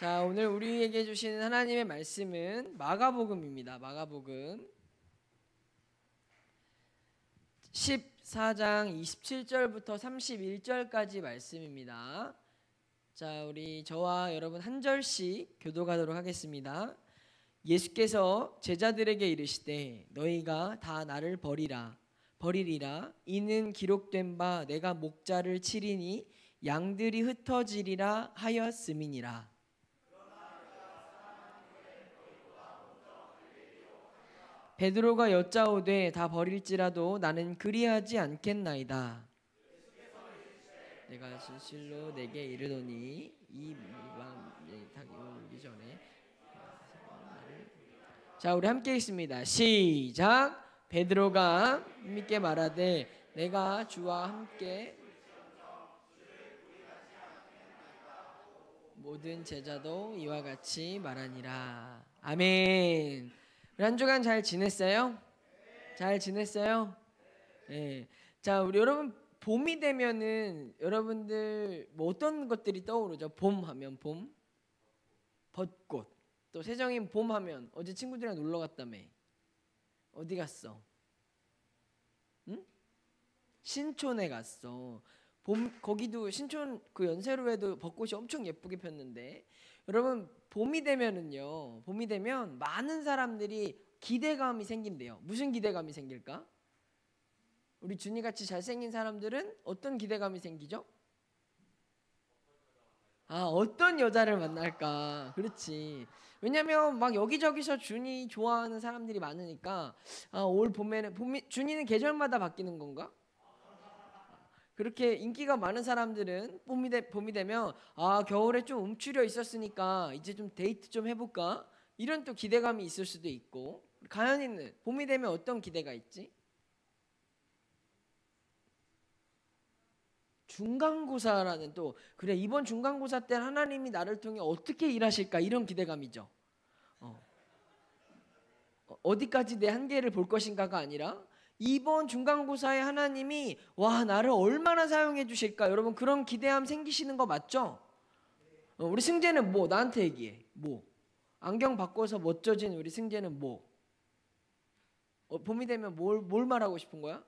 자, 오늘 우리에게 주시는 하나님의 말씀은 마가복음입니다. 마가복음 14장 27절부터 31절까지 말씀입니다. 자, 우리 저와 여러분 한 절씩 교독하도록 하겠습니다. 예수께서 제자들에게 이르시되 너희가 다 나를 버리리라. 이는 기록된 바 내가 목자를 치리니 양들이 흩어지리라 하였음이니라. 베드로가 여짜오되 다 버릴지라도 나는 그리하지 않겠나이다. 내가 진실로 내게 이르노니 이 밤에 닭이 오기 전에. 자, 우리 함께 읽습니다. 시작. 베드로가 믿게 말하되 내가 주와 함께 모든 제자도 이와 같이 말하니라. 아멘. 한 주간 잘 지냈어요? 잘 지냈어요? 네. 자, 우리 여러분 봄이 되면은 여러분들 뭐 어떤 것들이 떠오르죠? 봄 하면 봄, 벚꽃. 또 세정인 봄 하면 어제 친구들이랑 놀러 갔다며. 어디 갔어? 응? 신촌에 갔어. 봄 거기도 신촌 그 연세로에도 벚꽃이 엄청 예쁘게 폈는데 여러분 봄이 되면은요. 봄이 되면 많은 사람들이 기대감이 생긴대요. 무슨 기대감이 생길까? 우리 준이 같이 잘생긴 사람들은 어떤 기대감이 생기죠? 아, 어떤 여자를 만날까? 그렇지. 왜냐면 막 여기저기서 준이 좋아하는 사람들이 많으니까 올 봄에는 준이는 계절마다 바뀌는 건가? 그렇게 인기가 많은 사람들은 봄이 되면 겨울에 좀 움츠려 있었으니까 이제 좀 데이트 좀 해볼까? 이런 또 기대감이 있을 수도 있고. 가연이는 봄이 되면 어떤 기대가 있지? 중간고사라는 또 그래 이번 중간고사 때 하나님이 나를 통해 어떻게 일하실까 이런 기대감이죠. 어디까지 내 한계를 볼 것인가가 아니라 이번 중간고사에 하나님이 나를 얼마나 사용해 주실까? 여러분 그런 기대함 생기시는 거 맞죠? 우리 승재는 뭐? 나한테 얘기해. 뭐? 안경 바꿔서 멋져진 우리 승재는 뭐? 봄이 되면 뭘 말하고 싶은 거야?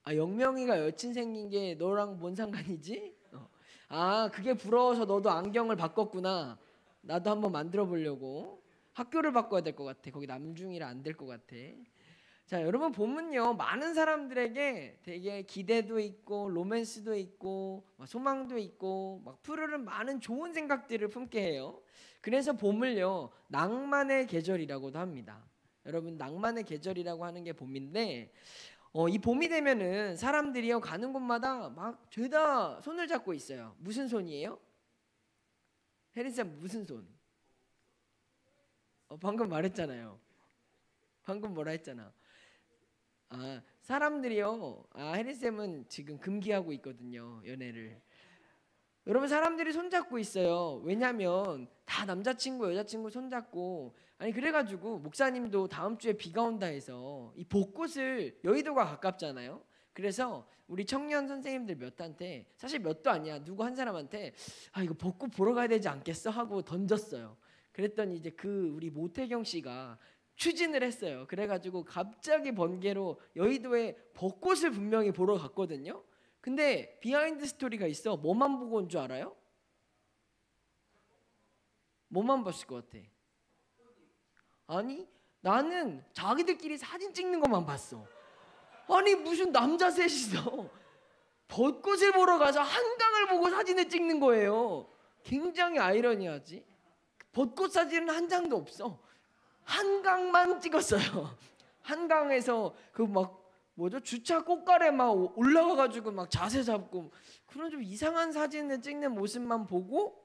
영명이가 여친 생긴 게 너랑 뭔 상관이지? 그게 부러워서 너도 안경을 바꿨구나. 나도 한번 만들어 보려고. 학교를 바꿔야 될 것 같아. 거기 남중이라 안 될 것 같아. 자, 여러분 봄은요 많은 사람들에게 되게 기대도 있고 로맨스도 있고 소망도 있고 막 푸르른 많은 좋은 생각들을 품게 해요. 그래서 봄을요 낭만의 계절이라고도 합니다. 여러분 낭만의 계절이라고 하는 게 봄인데 이 봄이 되면은 사람들이요 가는 곳마다 막 죄다 손을 잡고 있어요. 무슨 손이에요? 혜린쌤 무슨 손? 방금 말했잖아요. 방금 뭐라 했잖아. 사람들이요. 혜린쌤은 지금 금기하고 있거든요. 연애를. 여러분 사람들이 손잡고 있어요. 왜냐면 다 남자친구 여자친구 손잡고 그래가지고 목사님도 다음 주에 비가 온다 해서 이 벚꽃을 여의도가 가깝잖아요. 그래서 우리 청년 선생님들 몇한테 사실 몇도 아니야 누구 한 사람한테 이거 벚꽃 보러 가야 되지 않겠어 하고 던졌어요. 그랬더니 이제 우리 모태경 씨가 추진을 했어요. 그래가지고 갑자기 번개로 여의도에 벚꽃을 분명히 보러 갔거든요. 근데 비하인드 스토리가 있어. 뭐만 보고 온 줄 알아요? 뭐만 봤을 것 같아? 나는 자기들끼리 사진 찍는 것만 봤어. 무슨 남자 셋이서 벚꽃을 보러 가서 한강을 보고 사진을 찍는 거예요. 굉장히 아이러니하지. 벚꽃 사진은 한 장도 없어. 한강만 찍었어요. 한강에서 주차 꽃가래 막 올라가가지고 막 자세 잡고 그런 좀 이상한 사진을 찍는 모습만 보고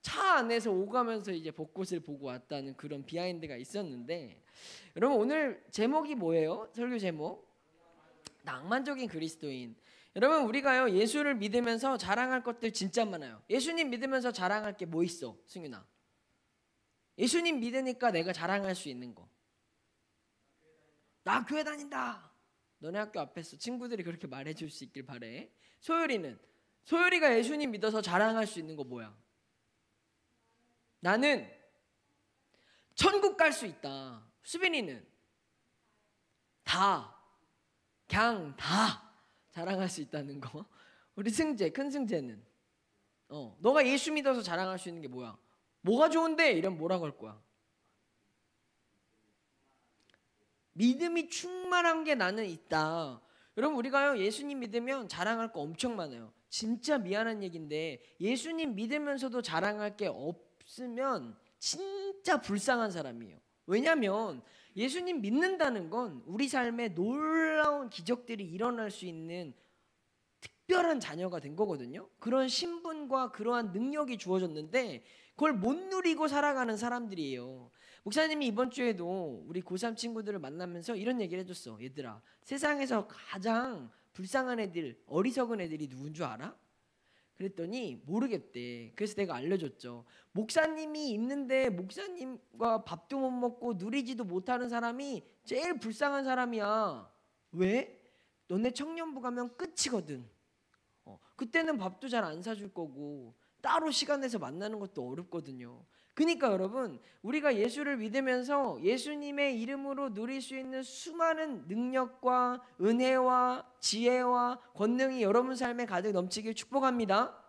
차 안에서 오가면서 이제 벚꽃을 보고 왔다는 그런 비하인드가 있었는데 여러분 오늘 제목이 뭐예요? 설교 제목 낭만적인 그리스도인. 여러분 우리가요 예수를 믿으면서 자랑할 것들 진짜 많아요. 예수님 믿으면서 자랑할 게 뭐 있어? 승윤아 예수님 믿으니까 내가 자랑할 수 있는 거. 나 교회 다닌다. 너네 학교 앞에서 친구들이 그렇게 말해줄 수 있길 바래. 소율이가 예수님 믿어서 자랑할 수 있는 거 뭐야? 나는 천국 갈 수 있다. 수빈이는 그냥 다 자랑할 수 있다는 거. 우리 큰 승재는 너가 예수 믿어서 자랑할 수 있는 게 뭐야? 뭐가 좋은데? 이러면 뭐라고 할 거야? 믿음이 충만한 게 나는 있다. 여러분, 우리가요 예수님 믿으면 자랑할 거 엄청 많아요. 진짜 미안한 얘기인데 예수님 믿으면서도 자랑할 게 없으면 진짜 불쌍한 사람이에요. 왜냐하면 예수님 믿는다는 건 우리 삶에 놀라운 기적들이 일어날 수 있는 특별한 자녀가 된 거거든요. 그런 신분과 그러한 능력이 주어졌는데 그걸 못 누리고 살아가는 사람들이에요. 목사님이 이번 주에도 우리 고3 친구들을 만나면서 이런 얘기를 해줬어. 얘들아, 세상에서 가장 불쌍한 애들, 어리석은 애들이 누군 줄 알아? 그랬더니 모르겠대. 그래서 내가 알려줬죠. 목사님이 있는데 목사님과 밥도 못 먹고 누리지도 못하는 사람이 제일 불쌍한 사람이야. 왜? 너네 청년부 가면 끝이거든. 그때는 밥도 잘 안 사줄 거고 따로 시간 내서 만나는 것도 어렵거든요. 그러니까 여러분, 우리가 예수를 믿으면서 예수님의 이름으로 누릴 수 있는 수많은 능력과 은혜와 지혜와 권능이 여러분 삶에 가득 넘치길 축복합니다.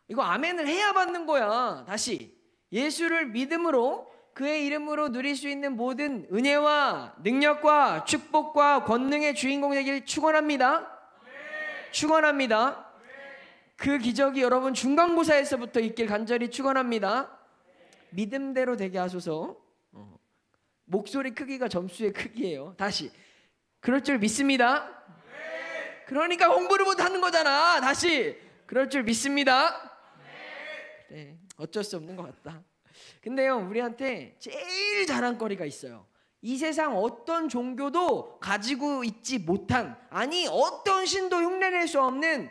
이거 아멘을 해야 받는 거야. 다시, 예수를 믿음으로 그의 이름으로 누릴 수 있는 모든 은혜와 능력과 축복과 권능의 주인공 되길 축원합니다. 축원합니다. 그 기적이 여러분 중간고사에서부터 있길 간절히 축원합니다. 믿음대로 되게 하소서. 목소리 크기가 점수의 크기예요. 다시, 그럴 줄 믿습니다. 그러니까 공부를 못하는 거잖아. 다시, 그럴 줄 믿습니다. 그래, 어쩔 수 없는 것 같다. 근데요, 우리한테 제일 자랑거리가 있어요. 이 세상 어떤 종교도 가지고 있지 못한, 아니 어떤 신도 흉내낼 수 없는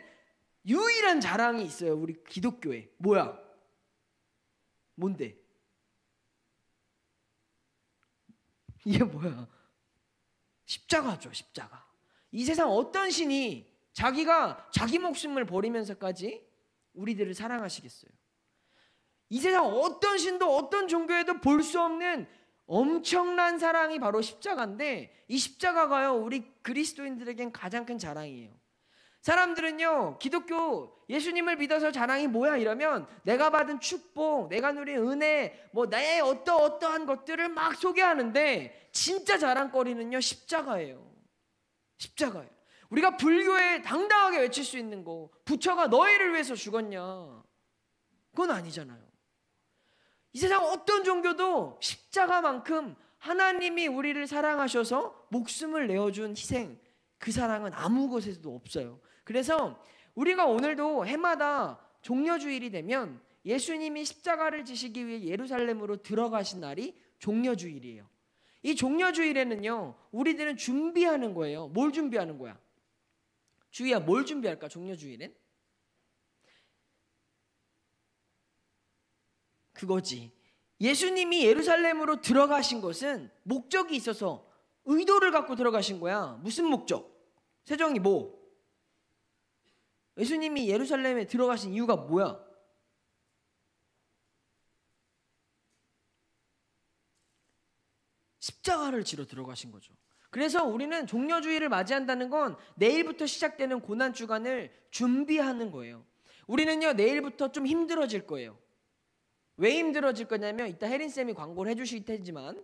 유일한 자랑이 있어요. 우리 기독교에. 뭐야? 뭔데? 이게 뭐야? 십자가죠. 십자가. 이 세상 어떤 신이 자기가 자기 목숨을 버리면서까지 우리들을 사랑하시겠어요? 이 세상 어떤 신도 어떤 종교에도 볼 수 없는 엄청난 사랑이 바로 십자가인데, 이 십자가가요 우리 그리스도인들에겐 가장 큰 자랑이에요. 사람들은요 기독교 예수님을 믿어서 자랑이 뭐야 이러면 내가 받은 축복, 내가 누린 은혜, 뭐 나의 어떠한 것들을 막 소개하는데, 진짜 자랑거리는요 십자가예요. 십자가예요. 우리가 불교에 당당하게 외칠 수 있는 거, 부처가 너희를 위해서 죽었냐, 그건 아니잖아요. 이 세상 어떤 종교도 십자가만큼 하나님이 우리를 사랑하셔서 목숨을 내어준 희생, 그 사랑은 아무 곳에서도 없어요. 그래서 우리가 오늘도 해마다 종려주일이 되면 예수님이 십자가를 지시기 위해 예루살렘으로 들어가신 날이 종려주일이에요. 이 종려주일에는요 우리들은 준비하는 거예요. 뭘 준비하는 거야? 주희야, 뭘 준비할까 종려주일엔? 그거지. 예수님이 예루살렘으로 들어가신 것은 목적이 있어서 의도를 갖고 들어가신 거야. 무슨 목적? 세정이 뭐? 예수님이 예루살렘에 들어가신 이유가 뭐야? 십자가를 지러 들어가신 거죠. 그래서 우리는 종려주일을 맞이한다는 건 내일부터 시작되는 고난주간을 준비하는 거예요. 우리는요 내일부터 좀 힘들어질 거예요. 왜 힘들어질 거냐면 이따 혜린쌤이 광고를 해주실 테지만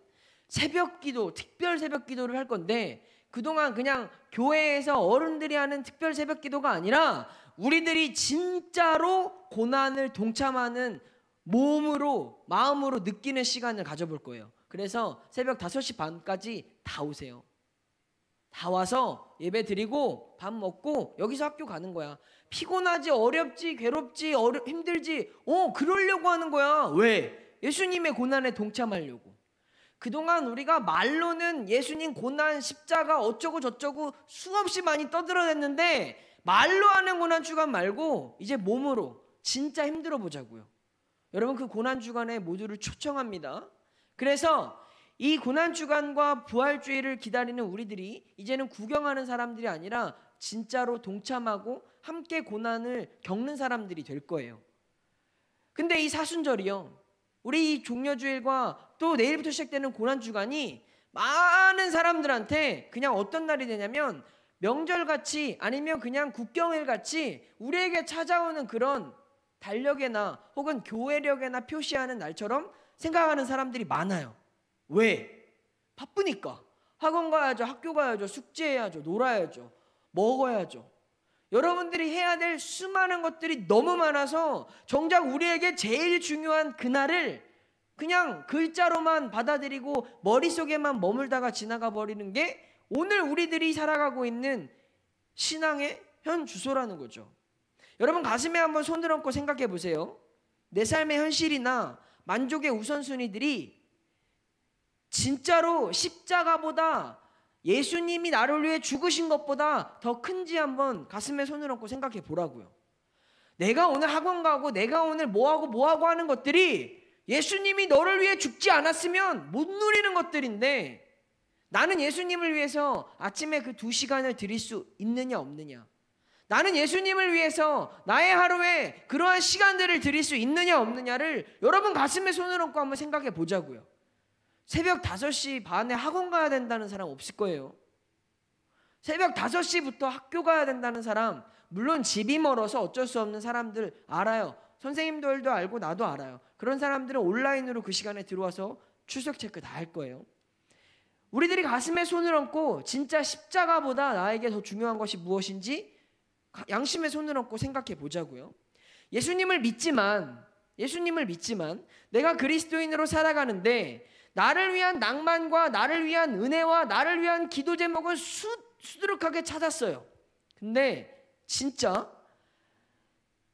새벽기도, 특별 새벽기도를 할 건데, 그동안 그냥 교회에서 어른들이 하는 특별 새벽기도가 아니라 우리들이 진짜로 고난을 동참하는 몸으로, 마음으로 느끼는 시간을 가져볼 거예요. 그래서 새벽 5시 반까지 다 오세요. 다 와서 예배 드리고 밥 먹고 여기서 학교 가는 거야. 피곤하지, 어렵지, 괴롭지, 힘들지, 그러려고 하는 거야. 왜? 예수님의 고난에 동참하려고. 그동안 우리가 말로는 예수님 고난, 십자가 어쩌고 저쩌고 수없이 많이 떠들어댔는데, 말로 하는 고난주간 말고 이제 몸으로 진짜 힘들어 보자고요. 여러분, 그 고난주간에 모두를 초청합니다. 그래서 이 고난주간과 부활주의를 기다리는 우리들이 이제는 구경하는 사람들이 아니라 진짜로 동참하고 함께 고난을 겪는 사람들이 될 거예요. 근데 이 사순절이요, 우리 이 종려주일과 또 내일부터 시작되는 고난주간이 많은 사람들한테 그냥 어떤 날이 되냐면 명절같이 아니면 그냥 국경일같이 우리에게 찾아오는 그런 달력에나 혹은 교회력에나 표시하는 날처럼 생각하는 사람들이 많아요. 왜? 바쁘니까. 학원 가야죠, 학교 가야죠, 숙제해야죠, 놀아야죠, 먹어야죠. 여러분들이 해야 될 수많은 것들이 너무 많아서 정작 우리에게 제일 중요한 그날을 그냥 글자로만 받아들이고 머릿속에만 머물다가 지나가 버리는 게 오늘 우리들이 살아가고 있는 신앙의 현 주소라는 거죠. 여러분 가슴에 한번 손을 얹고 생각해 보세요. 내 삶의 현실이나 만족의 우선순위들이 진짜로 십자가보다 예수님이 나를 위해 죽으신 것보다 더 큰지 한번 가슴에 손을 얹고 생각해 보라고요. 내가 오늘 학원 가고 내가 오늘 뭐하고 하는 것들이 예수님이 너를 위해 죽지 않았으면 못 누리는 것들인데 나는 예수님을 위해서 아침에 그 2시간을 드릴 수 있느냐 없느냐, 나는 예수님을 위해서 나의 하루에 그러한 시간들을 드릴 수 있느냐 없느냐를 여러분 가슴에 손을 얹고 한번 생각해 보자고요. 새벽 5시 반에 학원 가야 된다는 사람 없을 거예요. 새벽 5시부터 학교 가야 된다는 사람, 물론 집이 멀어서 어쩔 수 없는 사람들 알아요. 선생님들도 알고 나도 알아요. 그런 사람들은 온라인으로 그 시간에 들어와서 출석 체크 다 할 거예요. 우리들이 가슴에 손을 얹고 진짜 십자가보다 나에게 더 중요한 것이 무엇인지 양심에 손을 얹고 생각해 보자고요. 예수님을 믿지만 내가 그리스도인으로 살아가는데 나를 위한 낭만과 나를 위한 은혜와 나를 위한 기도 제목은 수두룩하게 찾았어요. 근데 진짜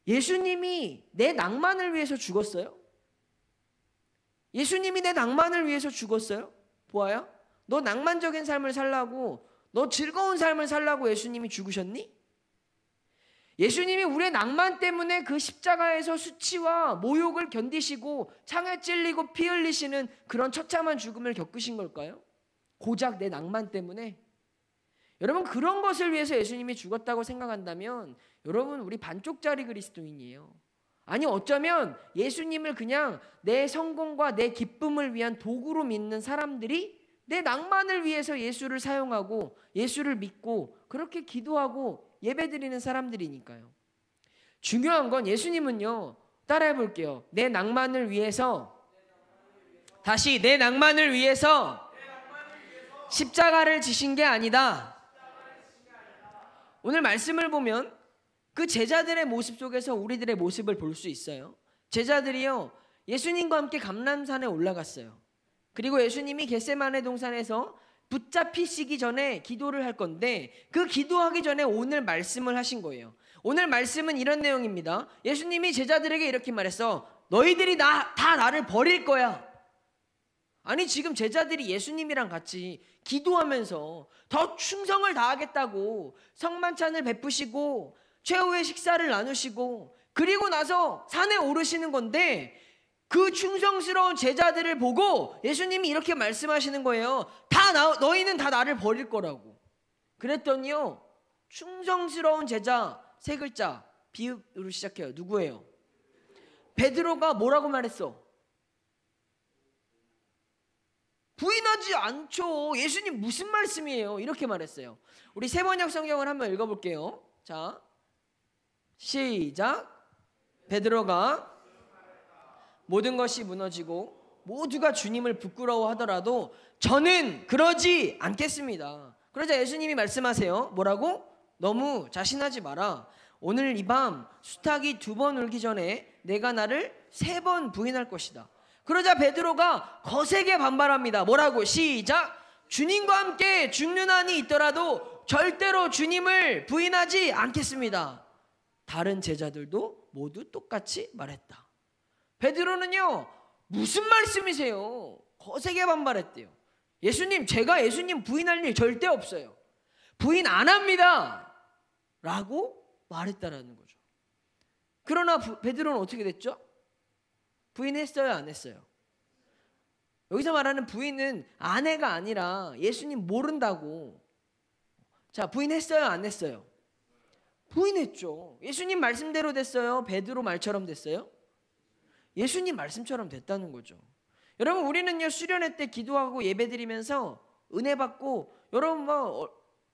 예수님이 내 낭만을 위해서 죽었어요? 예수님이 내 낭만을 위해서 죽었어요? 보아야, 너 낭만적인 삶을 살라고, 너 즐거운 삶을 살라고 예수님이 죽으셨니? 예수님이 우리의 낭만 때문에 그 십자가에서 수치와 모욕을 견디시고 창에 찔리고 피 흘리시는 그런 처참한 죽음을 겪으신 걸까요? 고작 내 낭만 때문에? 여러분, 그런 것을 위해서 예수님이 죽었다고 생각한다면 여러분, 우리 반쪽짜리 그리스도인이에요. 아니, 어쩌면 예수님을 그냥 내 성공과 내 기쁨을 위한 도구로 믿는 사람들이 내 낭만을 위해서 예수를 사용하고 예수를 믿고 그렇게 기도하고 예배드리는 사람들이니까요. 중요한 건 예수님은요, 따라해 볼게요. 내 낭만을 위해서, 다시 내 낭만을 위해서 십자가를 지신 게 아니다. 오늘 말씀을 보면 그 제자들의 모습 속에서 우리들의 모습을 볼 수 있어요. 제자들이요, 예수님과 함께 감람산에 올라갔어요. 그리고 예수님이 겟세마네 동산에서 붙잡히시기 전에 기도를 할 건데 그 기도하기 전에 오늘 말씀을 하신 거예요. 오늘 말씀은 이런 내용입니다. 예수님이 제자들에게 이렇게 말했어. 너희들이 다 나를 버릴 거야. 아니, 지금 제자들이 예수님이랑 같이 기도하면서 더 충성을 다하겠다고 성만찬을 베푸시고 최후의 식사를 나누시고 그리고 나서 산에 오르시는 건데 그 충성스러운 제자들을 보고 예수님이 이렇게 말씀하시는 거예요. 너희는 다 나를 버릴 거라고. 그랬더니요, 충성스러운 제자 세 글자 비읍으로 시작해요. 누구예요? 베드로가 뭐라고 말했어? 부인하지 않죠. 예수님 무슨 말씀이에요? 이렇게 말했어요. 우리 세번역 성경을 한번 읽어볼게요. 자, 시작. 베드로가 모든 것이 무너지고 모두가 주님을 부끄러워하더라도 저는 그러지 않겠습니다. 그러자 예수님이 말씀하세요. 뭐라고? 너무 자신하지 마라. 오늘 이 밤 수탉이 2번 울기 전에 내가 나를 3번 부인할 것이다. 그러자 베드로가 거세게 반발합니다. 뭐라고? 시작. 주님과 함께 죽는 한이 있더라도 절대로 주님을 부인하지 않겠습니다. 다른 제자들도 모두 똑같이 말했다. 베드로는요, 무슨 말씀이세요? 거세게 반발했대요. 예수님, 제가 예수님 부인할 일 절대 없어요. 부인 안 합니다. 라고 말했다라는 거죠. 그러나 베드로는 어떻게 됐죠? 부인했어요, 안 했어요? 여기서 말하는 부인은 아내가 아니라 예수님 모른다고. 자, 부인했어요, 안 했어요? 부인했죠. 예수님 말씀대로 됐어요? 베드로 말처럼 됐어요? 예수님 말씀처럼 됐다는 거죠. 여러분, 우리는요 수련회 때 기도하고 예배드리면서 은혜 받고, 여러분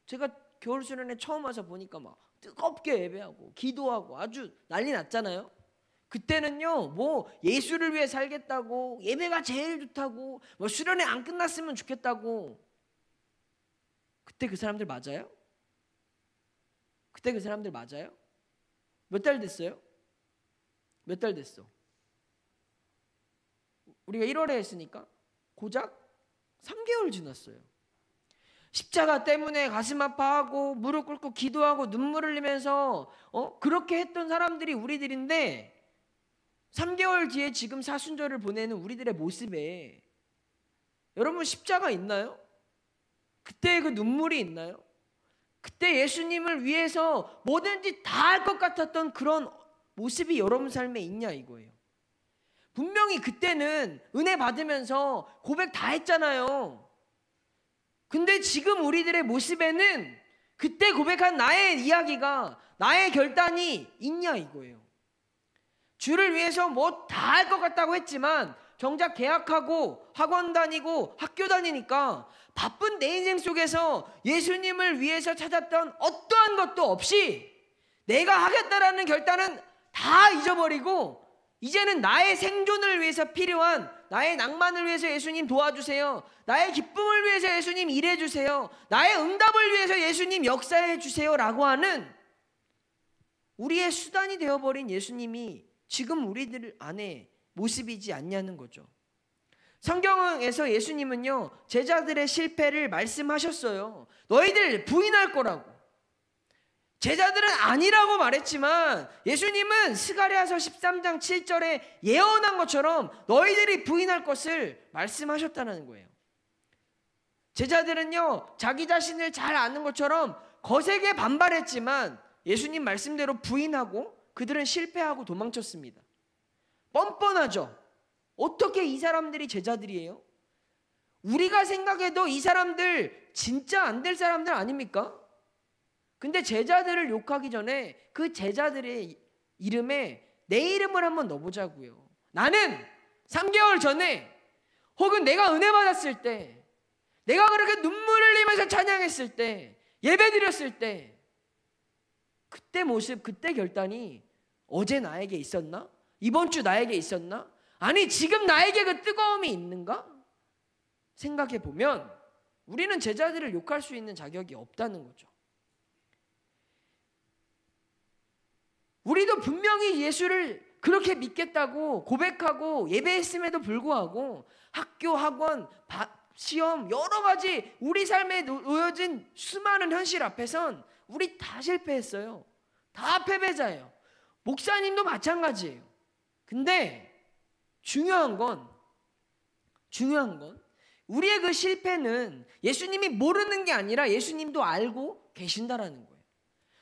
제가 겨울 수련회 처음 와서 보니까 막 뜨겁게 예배하고 기도하고 아주 난리 났잖아요. 그때는요 뭐 예수를 위해 살겠다고, 예배가 제일 좋다고, 뭐 수련회 안 끝났으면 좋겠다고. 그때 그 사람들 맞아요? 그때 그 사람들 맞아요? 몇 달 됐어요? 몇 달 됐어? 우리가 1월에 했으니까 고작 3개월 지났어요. 십자가 때문에 가슴 아파하고 무릎 꿇고 기도하고 눈물 흘리면서 그렇게 했던 사람들이 우리들인데, 3개월 뒤에 지금 사순절을 보내는 우리들의 모습에 여러분 십자가 있나요? 그때 그 눈물이 있나요? 그때 예수님을 위해서 뭐든지 다 할 것 같았던 그런 모습이 여러분 삶에 있냐 이거예요. 분명히 그때는 은혜 받으면서 고백 다 했잖아요. 근데 지금 우리들의 모습에는 그때 고백한 나의 이야기가, 나의 결단이 있냐 이거예요. 주를 위해서 뭐 다 할 것 같다고 했지만 정작 계약하고 학원 다니고 학교 다니니까 바쁜 내 인생 속에서 예수님을 위해서 찾았던 어떠한 것도 없이 내가 하겠다라는 결단은 다 잊어버리고, 이제는 나의 생존을 위해서 필요한, 나의 낭만을 위해서 예수님 도와주세요, 나의 기쁨을 위해서 예수님 일해주세요, 나의 응답을 위해서 예수님 역사해주세요 라고 하는 우리의 수단이 되어버린 예수님이 지금 우리들 안에 모습이지 않냐는 거죠. 성경에서 예수님은요 제자들의 실패를 말씀하셨어요. 너희들 부인할 거라고. 제자들은 아니라고 말했지만 예수님은 스가랴서 13장 7절에 예언한 것처럼 너희들이 부인할 것을 말씀하셨다는 거예요. 제자들은요 자기 자신을 잘 아는 것처럼 거세게 반발했지만 예수님 말씀대로 부인하고 그들은 실패하고 도망쳤습니다. 뻔뻔하죠. 어떻게 이 사람들이 제자들이에요? 우리가 생각해도 이 사람들 진짜 안 될 사람들 아닙니까? 근데 제자들을 욕하기 전에 그 제자들의 이름에 내 이름을 한번 넣어보자고요. 나는 3개월 전에, 혹은 내가 은혜 받았을 때, 내가 그렇게 눈물 흘리면서 찬양했을 때, 예배 드렸을 때, 그때 모습, 그때 결단이 어제 나에게 있었나? 이번 주 나에게 있었나? 아니 지금 나에게 그 뜨거움이 있는가? 생각해 보면 우리는 제자들을 욕할 수 있는 자격이 없다는 거죠. 우리도 분명히 예수를 그렇게 믿겠다고 고백하고 예배했음에도 불구하고 학교, 학원, 시험, 여러 가지 우리 삶에 놓여진 수많은 현실 앞에선 우리 다 실패했어요. 다 패배자예요. 목사님도 마찬가지예요. 근데 중요한 건 우리의 그 실패는 예수님이 모르는 게 아니라 예수님도 알고 계신다라는 거예요.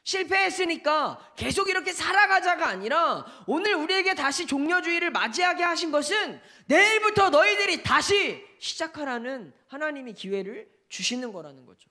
실패했으니까 계속 이렇게 살아가자가 아니라 오늘 우리에게 다시 종려주의를 맞이하게 하신 것은 내일부터 너희들이 다시 시작하라는 하나님이 기회를 주시는 거라는 거죠.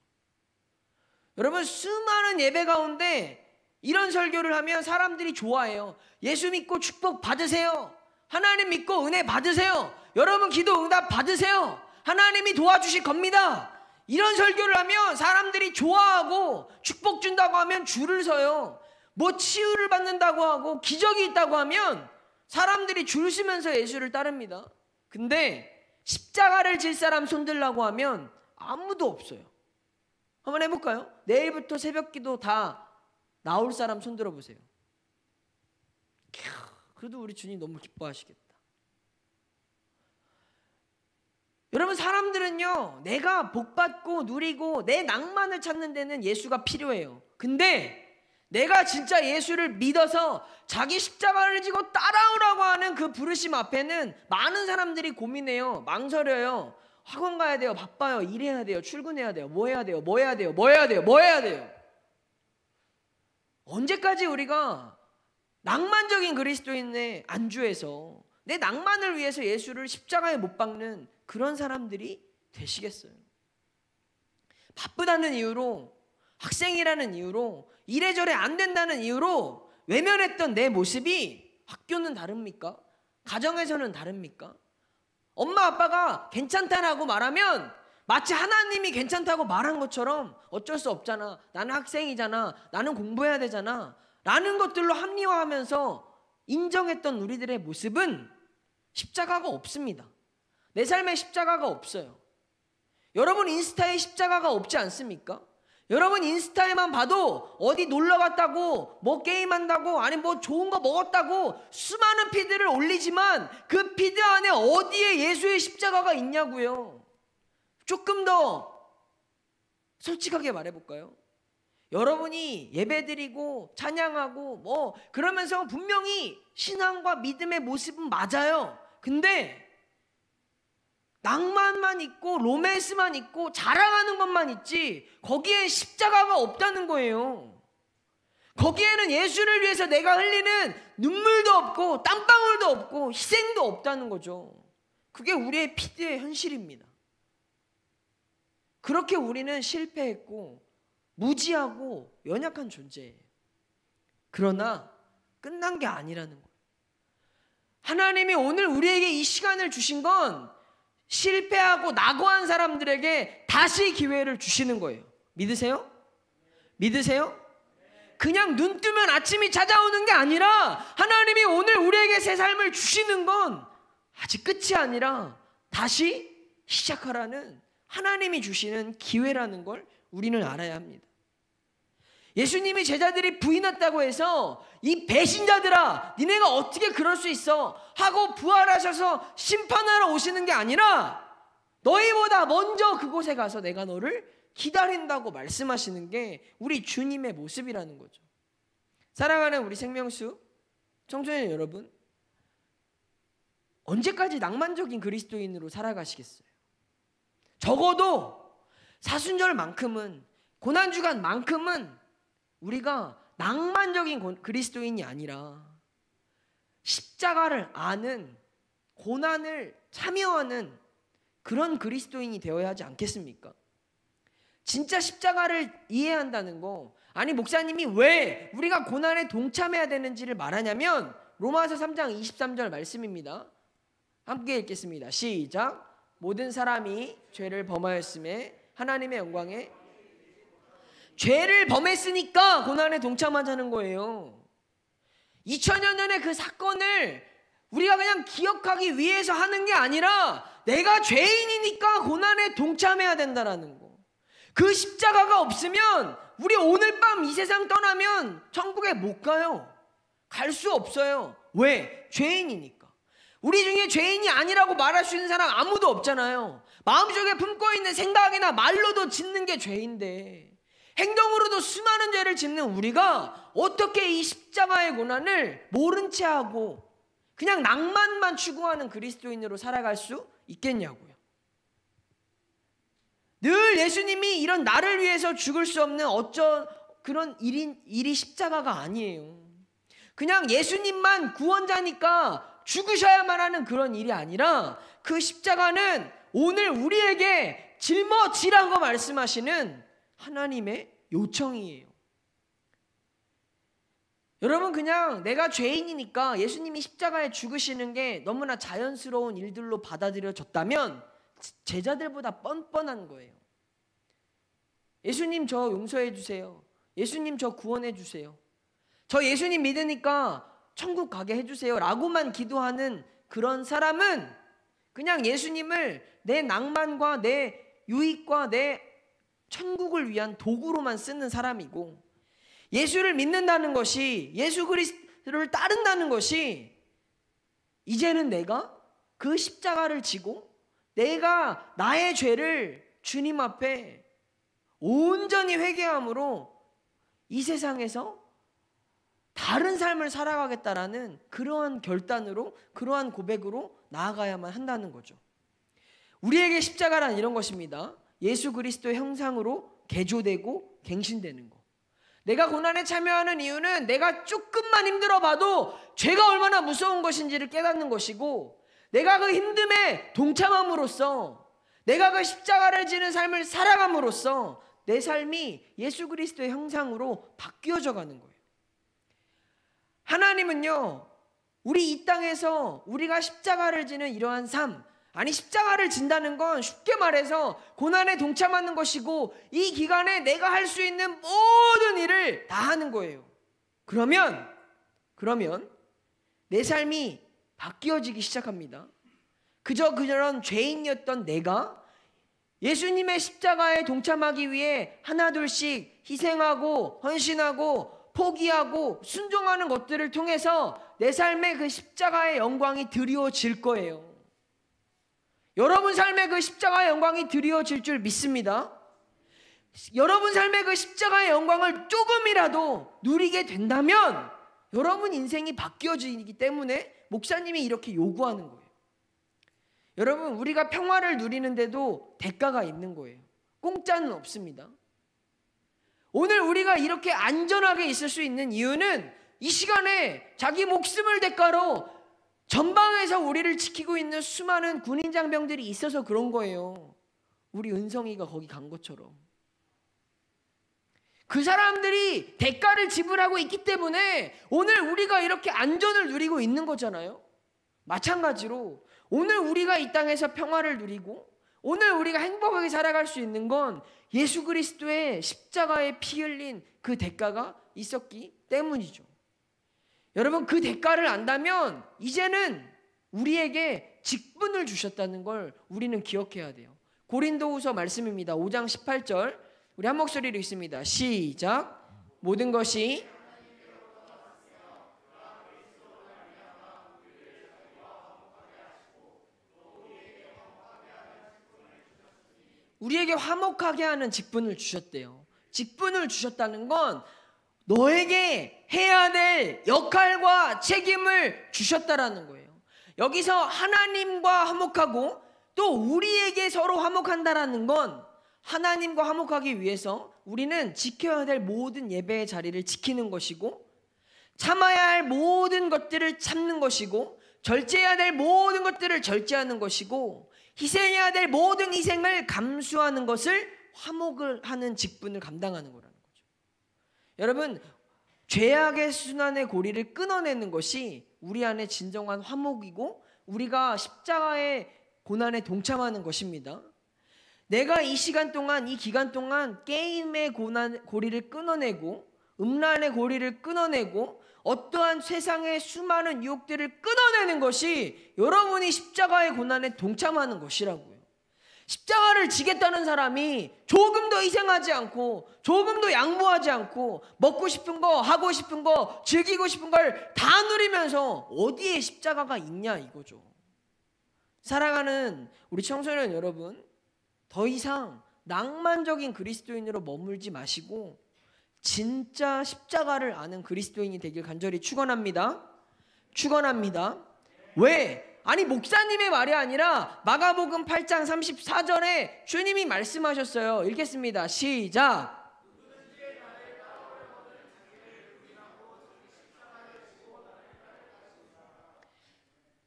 여러분, 수많은 예배 가운데 이런 설교를 하면 사람들이 좋아해요. 예수 믿고 축복 받으세요. 하나님 믿고 은혜 받으세요. 여러분 기도 응답 받으세요. 하나님이 도와주실 겁니다. 이런 설교를 하면 사람들이 좋아하고, 축복 준다고 하면 줄을 서요. 뭐 치유를 받는다고 하고 기적이 있다고 하면 사람들이 줄 서면서 예수를 따릅니다. 근데 십자가를 질 사람 손들라고 하면 아무도 없어요. 한번 해볼까요? 내일부터 새벽기도 다 나올 사람 손들어 보세요. 그래도 우리 주님 너무 기뻐하시겠다. 여러분, 사람들은요 내가 복받고 누리고 내 낭만을 찾는 데는 예수가 필요해요. 근데 내가 진짜 예수를 믿어서 자기 십자가를 지고 따라오라고 하는 그 부르심 앞에는 많은 사람들이 고민해요. 망설여요. 학원 가야 돼요. 바빠요. 일해야 돼요. 출근해야 돼요. 뭐 해야 돼요. 뭐 해야 돼요. 뭐 해야 돼요. 뭐 해야 돼요. 언제까지 우리가 낭만적인 그리스도인의 안주에서 내 낭만을 위해서 예수를 십자가에 못 박는 그런 사람들이 되시겠어요? 바쁘다는 이유로, 학생이라는 이유로, 이래저래 안 된다는 이유로 외면했던 내 모습이 학교는 다릅니까? 가정에서는 다릅니까? 엄마 아빠가 괜찮다라고 말하면 마치 하나님이 괜찮다고 말한 것처럼 어쩔 수 없잖아, 나는 학생이잖아, 나는 공부해야 되잖아 라는 것들로 합리화하면서 인정했던 우리들의 모습은 십자가가 없습니다. 내 삶에 십자가가 없어요. 여러분 인스타에 십자가가 없지 않습니까? 여러분 인스타에만 봐도 어디 놀러 갔다고, 뭐 게임한다고, 아니 뭐 좋은 거 먹었다고 수많은 피드를 올리지만 그 피드 안에 어디에 예수의 십자가가 있냐고요. 조금 더 솔직하게 말해볼까요? 여러분이 예배드리고 찬양하고 뭐 그러면서 분명히 신앙과 믿음의 모습은 맞아요. 근데 낭만만 있고 로맨스만 있고 자랑하는 것만 있지 거기에 십자가가 없다는 거예요. 거기에는 예수를 위해서 내가 흘리는 눈물도 없고 땀방울도 없고 희생도 없다는 거죠. 그게 우리의 피드의 현실입니다. 그렇게 우리는 실패했고 무지하고 연약한 존재예요. 그러나 끝난 게 아니라는 거예요. 하나님이 오늘 우리에게 이 시간을 주신 건 실패하고 낙오한 사람들에게 다시 기회를 주시는 거예요. 믿으세요? 믿으세요? 그냥 눈 뜨면 아침이 찾아오는 게 아니라 하나님이 오늘 우리에게 새 삶을 주시는 건 아직 끝이 아니라 다시 시작하라는 하나님이 주시는 기회라는 걸 우리는 알아야 합니다. 예수님이 제자들이 부인했다고 해서 이 배신자들아 니네가 어떻게 그럴 수 있어 하고 부활하셔서 심판하러 오시는 게 아니라 너희보다 먼저 그곳에 가서 내가 너를 기다린다고 말씀하시는 게 우리 주님의 모습이라는 거죠. 사랑하는 우리 생명수 청소년 여러분, 언제까지 낭만적인 그리스도인으로 살아가시겠어요? 적어도 사순절만큼은, 고난주간만큼은 우리가 낭만적인 그리스도인이 아니라 십자가를 아는, 고난을 참여하는 그런 그리스도인이 되어야 하지 않겠습니까? 진짜 십자가를 이해한다는 거, 아니 목사님이 왜 우리가 고난에 동참해야 되는지를 말하냐면 로마서 3장 23절 말씀입니다. 함께 읽겠습니다. 시작. 모든 사람이 죄를 범하였음에 하나님의 영광에, 죄를 범했으니까 고난에 동참하자는 거예요. 2000년 전에 그 사건을 우리가 그냥 기억하기 위해서 하는 게 아니라 내가 죄인이니까 고난에 동참해야 된다라는 거. 그 십자가가 없으면 우리 오늘 밤 이 세상 떠나면 천국에 못 가요. 갈 수 없어요. 왜? 죄인이니까. 우리 중에 죄인이 아니라고 말할 수 있는 사람 아무도 없잖아요. 마음속에 품고 있는 생각이나 말로도 짓는 게 죄인데 행동으로도 수많은 죄를 짓는 우리가 어떻게 이 십자가의 고난을 모른 채 하고 그냥 낭만만 추구하는 그리스도인으로 살아갈 수 있겠냐고요. 늘 예수님이 이런 나를 위해서 죽을 수 없는 어떤 그런 일이 십자가가 아니에요. 그냥 예수님만 구원자니까 죽으셔야만 하는 그런 일이 아니라 그 십자가는 오늘 우리에게 짊어지라고 말씀하시는 하나님의 요청이에요. 여러분, 그냥 내가 죄인이니까 예수님이 십자가에 죽으시는 게 너무나 자연스러운 일들로 받아들여졌다면 제자들보다 뻔뻔한 거예요. 예수님 저 용서해 주세요. 예수님 저 구원해 주세요. 저 예수님 믿으니까 천국 가게 해주세요 라고만 기도하는 그런 사람은 그냥 예수님을 내 낭만과 내 유익과 내 천국을 위한 도구로만 쓰는 사람이고, 예수를 믿는다는 것이, 예수 그리스도를 따른다는 것이 이제는 내가 그 십자가를 지고 내가 나의 죄를 주님 앞에 온전히 회개함으로 이 세상에서 다른 삶을 살아가겠다라는 그러한 결단으로, 그러한 고백으로 나아가야만 한다는 거죠. 우리에게 십자가란 이런 것입니다. 예수 그리스도의 형상으로 개조되고 갱신되는 거. 내가 고난에 참여하는 이유는 내가 조금만 힘들어봐도 죄가 얼마나 무서운 것인지를 깨닫는 것이고, 내가 그 힘듦에 동참함으로써, 내가 그 십자가를 지는 삶을 살아감으로써 내 삶이 예수 그리스도의 형상으로 바뀌어져 가는 거예요. 하나님은요, 우리 이 땅에서 우리가 십자가를 지는 이러한 삶, 아니 십자가를 진다는 건 쉽게 말해서 고난에 동참하는 것이고, 이 기간에 내가 할 수 있는 모든 일을 다 하는 거예요. 그러면 내 삶이 바뀌어지기 시작합니다. 그저 그런 죄인이었던 내가 예수님의 십자가에 동참하기 위해 하나둘씩 희생하고 헌신하고 포기하고 순종하는 것들을 통해서 내 삶에 그 십자가의 영광이 드리워질 거예요. 여러분 삶에 그 십자가의 영광이 드리워질 줄 믿습니다. 여러분 삶에 그 십자가의 영광을 조금이라도 누리게 된다면 여러분 인생이 바뀌어지기 때문에 목사님이 이렇게 요구하는 거예요. 여러분, 우리가 평화를 누리는데도 대가가 있는 거예요. 공짜는 없습니다. 오늘 우리가 이렇게 안전하게 있을 수 있는 이유는 이 시간에 자기 목숨을 대가로 전방에서 우리를 지키고 있는 수많은 군인 장병들이 있어서 그런 거예요. 우리 은성이가 거기 간 것처럼. 그 사람들이 대가를 지불하고 있기 때문에 오늘 우리가 이렇게 안전을 누리고 있는 거잖아요. 마찬가지로 오늘 우리가 이 땅에서 평화를 누리고 오늘 우리가 행복하게 살아갈 수 있는 건 예수 그리스도의 십자가에 피 흘린 그 대가가 있었기 때문이죠. 여러분, 그 대가를 안다면 이제는 우리에게 직분을 주셨다는 걸 우리는 기억해야 돼요. 고린도후서 말씀입니다. 5장 18절 우리 한 목소리로 읽습니다. 시작. 모든 것이 우리에게 화목하게 하는 직분을 주셨대요. 직분을 주셨다는 건 너에게 해야 될 역할과 책임을 주셨다라는 거예요. 여기서 하나님과 화목하고 또 우리에게 서로 화목한다라는 건 하나님과 화목하기 위해서 우리는 지켜야 될 모든 예배의 자리를 지키는 것이고, 참아야 할 모든 것들을 참는 것이고, 절제해야 될 모든 것들을 절제하는 것이고, 희생해야 될 모든 희생을 감수하는 것을 화목을 하는 직분을 감당하는 거라는 거죠. 여러분, 죄악의 순환의 고리를 끊어내는 것이 우리 안에 진정한 화목이고 우리가 십자가의 고난에 동참하는 것입니다. 내가 이 시간 동안, 이 기간 동안 게임의 고리를 끊어내고 음란의 고리를 끊어내고 어떠한 세상의 수많은 유혹들을 끊어내는 것이 여러분이 십자가의 고난에 동참하는 것이라고요. 십자가를 지겠다는 사람이 조금 더 희생하지 않고 조금 더 양보하지 않고 먹고 싶은 거, 하고 싶은 거, 즐기고 싶은 걸 다 누리면서 어디에 십자가가 있냐 이거죠. 사랑하는 우리 청소년 여러분, 더 이상 낭만적인 그리스도인으로 머물지 마시고 진짜 십자가를 아는 그리스도인이 되길 간절히 축원합니다. 왜? 아니 목사님의 말이 아니라 마가복음 8장 34절에 주님이 말씀하셨어요. 읽겠습니다. 시작.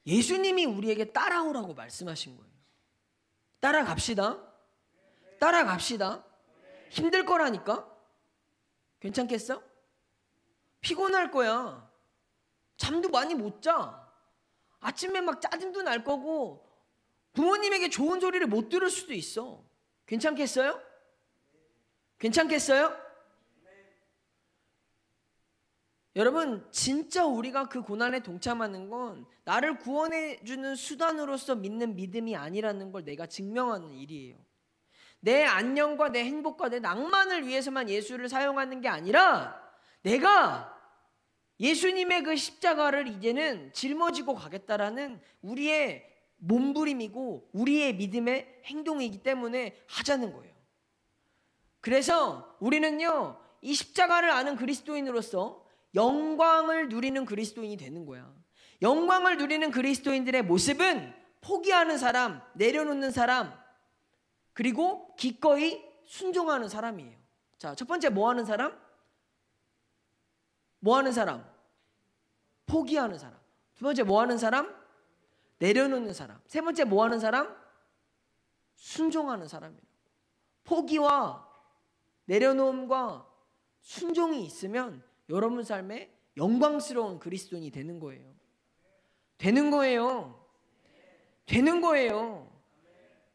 예수님이 우리에게 따라오라고 말씀하신 거예요. 따라갑시다. 힘들 거라니까. 괜찮겠어? 피곤할 거야. 잠도 많이 못 자. 아침에 막 짜증도 날 거고 부모님에게 좋은 소리를 못 들을 수도 있어. 괜찮겠어요? 여러분, 진짜 우리가 그 고난에 동참하는 건 나를 구원해주는 수단으로서 믿는 믿음이 아니라는 걸 내가 증명하는 일이에요. 내 안녕과 내 행복과 내 낭만을 위해서만 예수를 사용하는 게 아니라 내가 예수님의 그 십자가를 이제는 짊어지고 가겠다라는 우리의 몸부림이고 우리의 믿음의 행동이기 때문에 하자는 거예요. 그래서 우리는요, 이 십자가를 아는 그리스도인으로서 영광을 누리는 그리스도인이 되는 거야. 영광을 누리는 그리스도인들의 모습은 포기하는 사람, 내려놓는 사람, 그리고 기꺼이 순종하는 사람이에요. 자, 첫 번째 뭐 하는 사람? 뭐 하는 사람? 포기하는 사람. 두 번째 뭐 하는 사람? 내려놓는 사람. 세 번째 뭐 하는 사람? 순종하는 사람이에요. 포기와 내려놓음과 순종이 있으면 여러분 삶에 영광스러운 그리스도인이 되는 거예요. 되는 거예요. 되는 거예요.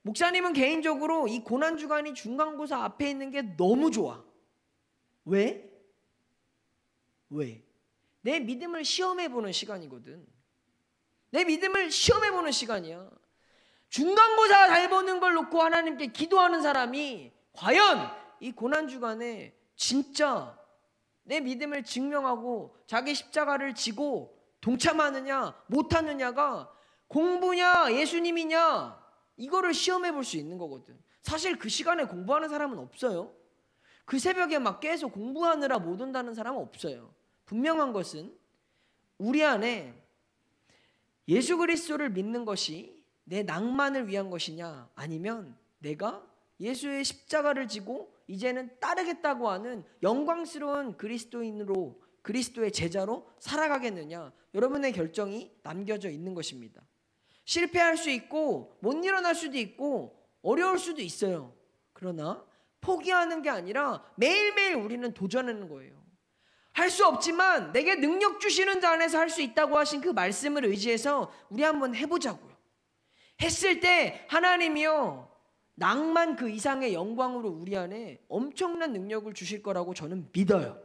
목사님은 개인적으로 이 고난주간이 중간고사 앞에 있는 게 너무 좋아. 왜? 왜? 내 믿음을 시험해보는 시간이거든. 내 믿음을 시험해보는 시간이야. 중간고사 잘 보는 걸 놓고 하나님께 기도하는 사람이 과연 이 고난주간에 진짜 내 믿음을 증명하고 자기 십자가를 지고 동참하느냐 못하느냐가 공부냐 예수님이냐 이거를 시험해 볼 수 있는 거거든. 사실 그 시간에 공부하는 사람은 없어요. 그 새벽에 막 깨서 공부하느라 못 온다는 사람은 없어요. 분명한 것은 우리 안에 예수 그리스도를 믿는 것이 내 낭만을 위한 것이냐 아니면 내가 예수의 십자가를 지고 이제는 따르겠다고 하는 영광스러운 그리스도인으로 그리스도의 제자로 살아가겠느냐 여러분의 결정이 남겨져 있는 것입니다. 실패할 수 있고 못 일어날 수도 있고 어려울 수도 있어요. 그러나 포기하는 게 아니라 매일매일 우리는 도전하는 거예요. 할 수 없지만 내게 능력 주시는 자 안에서 할 수 있다고 하신 그 말씀을 의지해서 우리 한번 해보자고요. 했을 때 하나님이요 낭만 그 이상의 영광으로 우리 안에 엄청난 능력을 주실 거라고 저는 믿어요.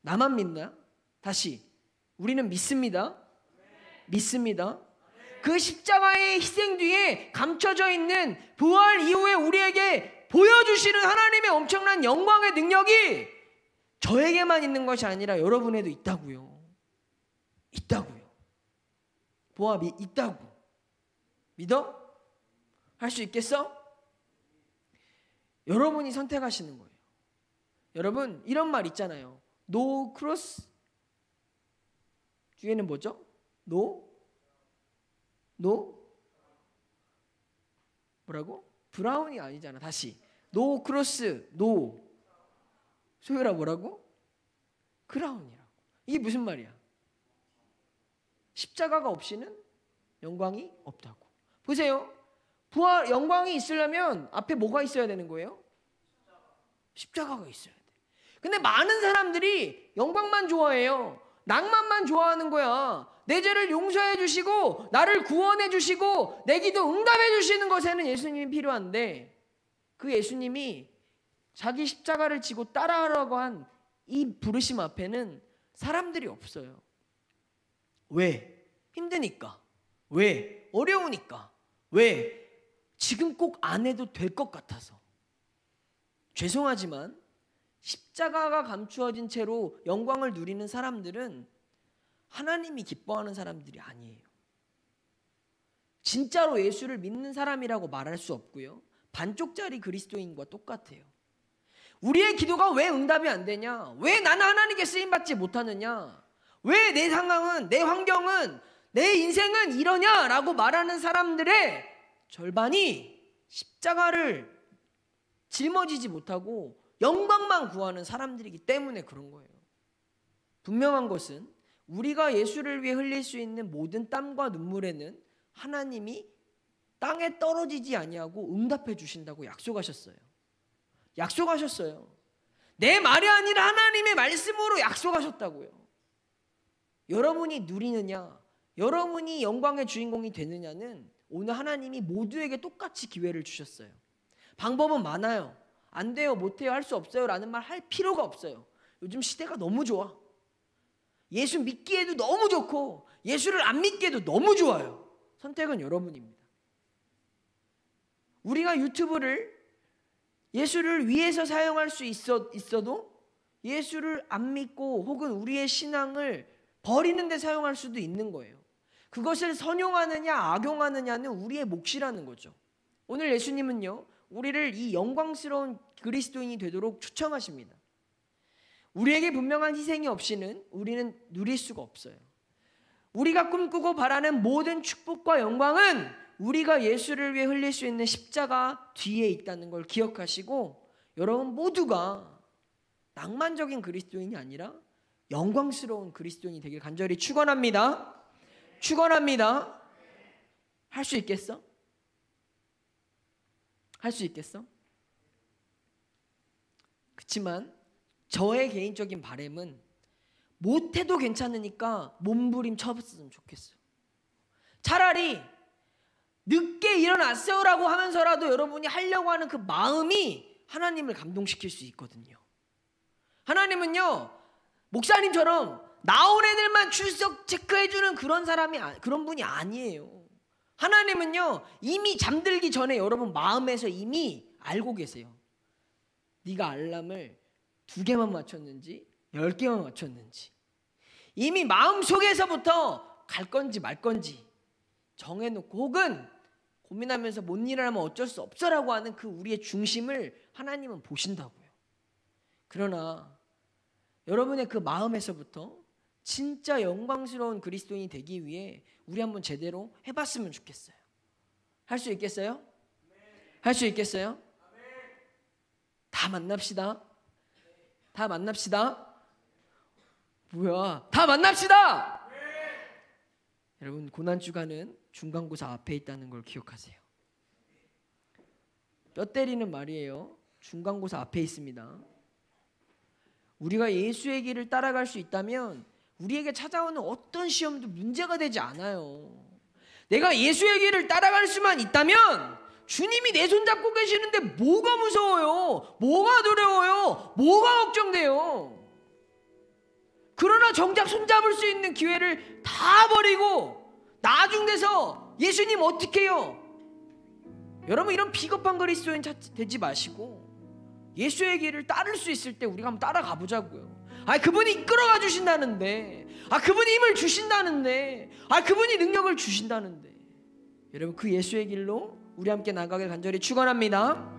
나만 믿나? 다시 우리는 믿습니다. 믿습니다. 그 십자가의 희생 뒤에 감춰져 있는 부활 이후에 우리에게 보여주시는 하나님의 엄청난 영광의 능력이 저에게만 있는 것이 아니라 여러분에도 있다고요. 있다고요. 보아 있다고. 믿어? 할 수 있겠어? 여러분이 선택하시는 거예요. 여러분 이런 말 있잖아요. No cross 뒤에는 뭐죠? No 뭐라고? 브라운이 아니잖아. 다시 No cross No 소율아 뭐라고? 크라운이라고. 이게 무슨 말이야? 십자가가 없이는 영광이 없다고. 보세요. 부활 영광이 있으려면 앞에 뭐가 있어야 되는 거예요? 십자가가 있어야 돼. 근데 많은 사람들이 영광만 좋아해요. 낭만만 좋아하는 거야. 내 죄를 용서해 주시고 나를 구원해 주시고 내 기도 응답해 주시는 것에는 예수님이 필요한데 그 예수님이 자기 십자가를 지고 따라하라고 한 이 부르심 앞에는 사람들이 없어요. 왜? 힘드니까. 왜? 어려우니까. 왜? 지금 꼭 안 해도 될 것 같아서. 죄송하지만 십자가가 감추어진 채로 영광을 누리는 사람들은 하나님이 기뻐하는 사람들이 아니에요. 진짜로 예수를 믿는 사람이라고 말할 수 없고요. 반쪽짜리 그리스도인과 똑같아요. 우리의 기도가 왜 응답이 안 되냐? 왜 나는 하나님께 쓰임받지 못하느냐? 왜 내 상황은, 내 환경은, 내 인생은 이러냐라고 말하는 사람들의 절반이 십자가를 짊어지지 못하고 영광만 구하는 사람들이기 때문에 그런 거예요. 분명한 것은 우리가 예수를 위해 흘릴 수 있는 모든 땀과 눈물에는 하나님이 땅에 떨어지지 아니하고 응답해 주신다고 약속하셨어요. 약속하셨어요. 내 말이 아니라 하나님의 말씀으로 약속하셨다고요. 여러분이 누리느냐, 여러분이 영광의 주인공이 되느냐는 오늘 하나님이 모두에게 똑같이 기회를 주셨어요. 방법은 많아요. 안 돼요, 못 해요, 할 수 없어요 라는 말 할 필요가 없어요. 요즘 시대가 너무 좋아. 예수 믿기에도 너무 좋고 예수를 안 믿기에도 너무 좋아요. 선택은 여러분입니다. 우리가 유튜브를 예수를 위해서 사용할 수 있어도 예수를 안 믿고 혹은 우리의 신앙을 버리는 데 사용할 수도 있는 거예요. 그것을 선용하느냐 악용하느냐는 우리의 몫이라는 거죠. 오늘 예수님은요, 우리를 이 영광스러운 그리스도인이 되도록 초청하십니다. 우리에게 분명한 희생이 없이는 우리는 누릴 수가 없어요. 우리가 꿈꾸고 바라는 모든 축복과 영광은 우리가 예수를 위해 흘릴 수 있는 십자가 뒤에 있다는 걸 기억하시고 여러분 모두가 낭만적인 그리스도인이 아니라 영광스러운 그리스도인이 되길 간절히 축원합니다. 축원합니다. 할 수 있겠어? 할 수 있겠어? 그렇지만 저의 개인적인 바람은 못해도 괜찮으니까 몸부림쳤으면 좋겠어요. 차라리 늦게 일어났어요라고 하면서라도 여러분이 하려고 하는 그 마음이 하나님을 감동시킬 수 있거든요. 하나님은요, 목사님처럼 나온 애들만 출석 체크해주는 그런 분이 아니에요. 하나님은요, 이미 잠들기 전에 여러분 마음에서 이미 알고 계세요. 네가 알람을 2개만 맞췄는지 10개만 맞췄는지 이미 마음속에서부터 갈 건지 말 건지 정해놓고, 혹은 고민하면서 못 일어나면 어쩔 수 없어라고 하는 그 우리의 중심을 하나님은 보신다고요. 그러나 여러분의 그 마음에서부터 진짜 영광스러운 그리스도인이 되기 위해 우리 한번 제대로 해봤으면 좋겠어요. 할 수 있겠어요? 할 수 있겠어요? 다 만납시다. 다 만납시다. 뭐야? 다 만납시다. 여러분, 고난주간은 중간고사 앞에 있다는 걸 기억하세요. 뼈 때리는 말이에요. 중간고사 앞에 있습니다. 우리가 예수의 길을 따라갈 수 있다면 우리에게 찾아오는 어떤 시험도 문제가 되지 않아요. 내가 예수의 길을 따라갈 수만 있다면 주님이 내 손 잡고 계시는데 뭐가 무서워요? 뭐가 두려워요? 뭐가 걱정돼요? 그러나 정작 손잡을 수 있는 기회를 다 버리고 나중 돼서 예수님 어떻게 해요? 여러분, 이런 비겁한 그리스도인 되지 마시고 예수의 길을 따를 수 있을 때 우리가 한번 따라가 보자고요. 그분이 이끌어가 주신다는데, 그분이 힘을 주신다는데, 그분이 능력을 주신다는데, 여러분 그 예수의 길로 우리 함께 나가길 간절히 축원합니다.